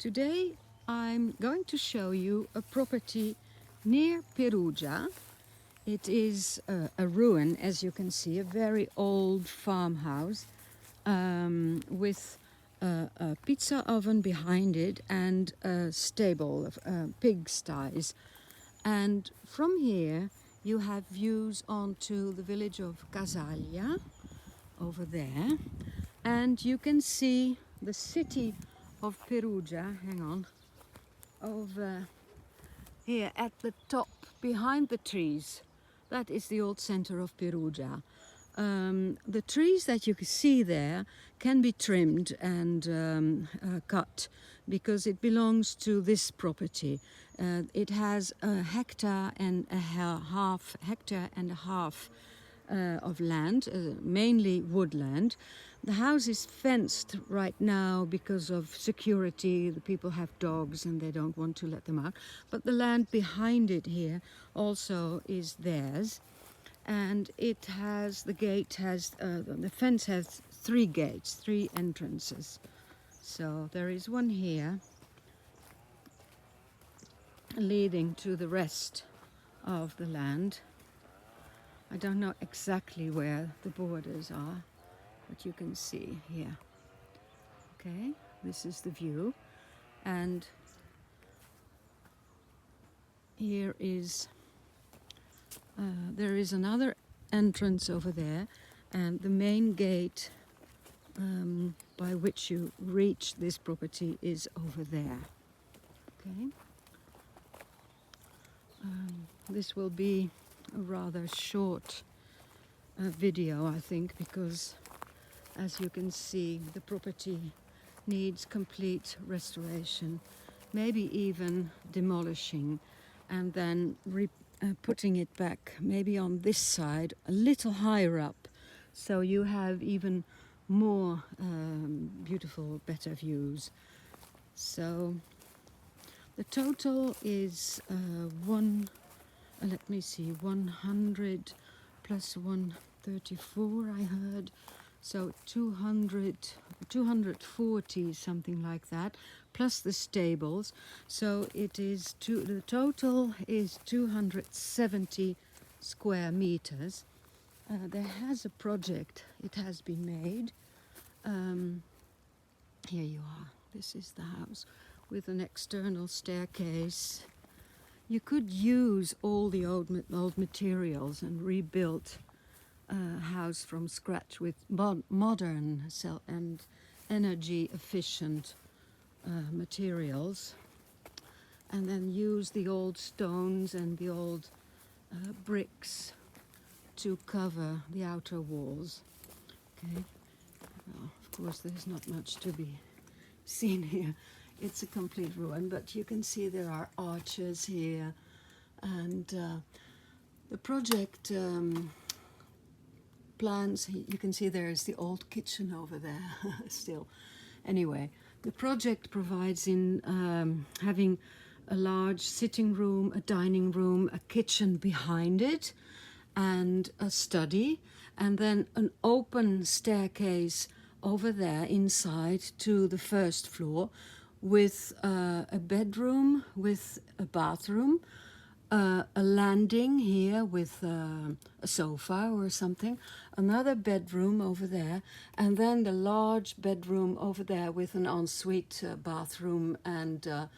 Today I'm going to show you a property near Perugia. It is a ruin, as you can see, a very old farmhouse with a pizza oven behind it and a stable of pigsties. And from here you have views onto the village of Casaglia over there, and you can see the city of Perugia, hang on, over here at the top behind the trees. That is the old center of Perugia. The trees that you can see there can be trimmed and cut because it belongs to this property. It has a hectare and a half of land, mainly woodland. The house is fenced right now because of security. The people have dogs and they don't want to let them out. But the land behind it here also is theirs. And it has, the fence has 3 gates, 3 entrances. So there is one here leading to the rest of the land. I don't know exactly where the borders are, but you can see here. Okay, this is the view, and here is there is another entrance over there, and the main gate by which you reach this property is over there. Okay, this will be a rather short video, I think, because as you can see, the property needs complete restoration, maybe even demolishing, and then putting it back, maybe on this side, a little higher up, so you have even more beautiful, better views. So the total is 100 plus 134, I heard. So 240, something like that, plus the stables. So it is the total is 270 square meters. There has a project, it has been made. Here you are, this is the house with an external staircase. You could use all the old materials and rebuild a house from scratch with modern and energy efficient materials, and then use the old stones and the old bricks to cover the outer walls. Okay, well, of course there's not much to be seen here. It's a complete ruin, but you can see there are arches here, and the project plans, you can see there is the old kitchen over there still. Anyway, the project provides in having a large sitting room, a dining room, a kitchen behind it, and a study, and then an open staircase over there inside to the first floor, with a bedroom, with a bathroom, a landing here with a sofa or something, another bedroom over there, and then the large bedroom over there with an ensuite bathroom and a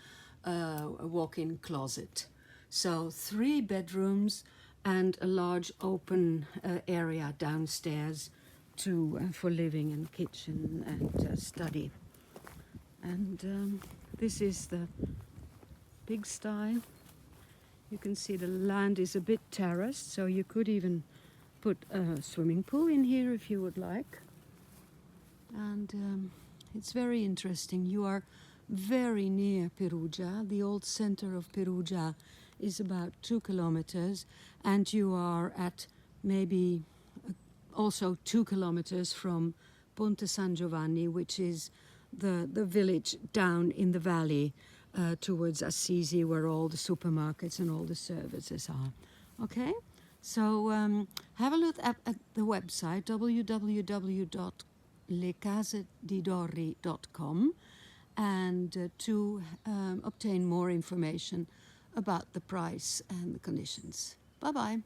walk-in closet. So 3 bedrooms and a large open area downstairs for living and kitchen and study. And this is the pigsty. You can see the land is a bit terraced, so you could even put a swimming pool in here if you would like. And it's very interesting. You are very near Perugia. The old center of Perugia is about 2 kilometers, and you are at maybe also 2 kilometers from Ponte San Giovanni, which is the village down in the valley towards Assisi, where all the supermarkets and all the services are. Okay, so have a look at the website www.lecasedidorri.com, and to obtain more information about the price and the conditions. Bye-bye.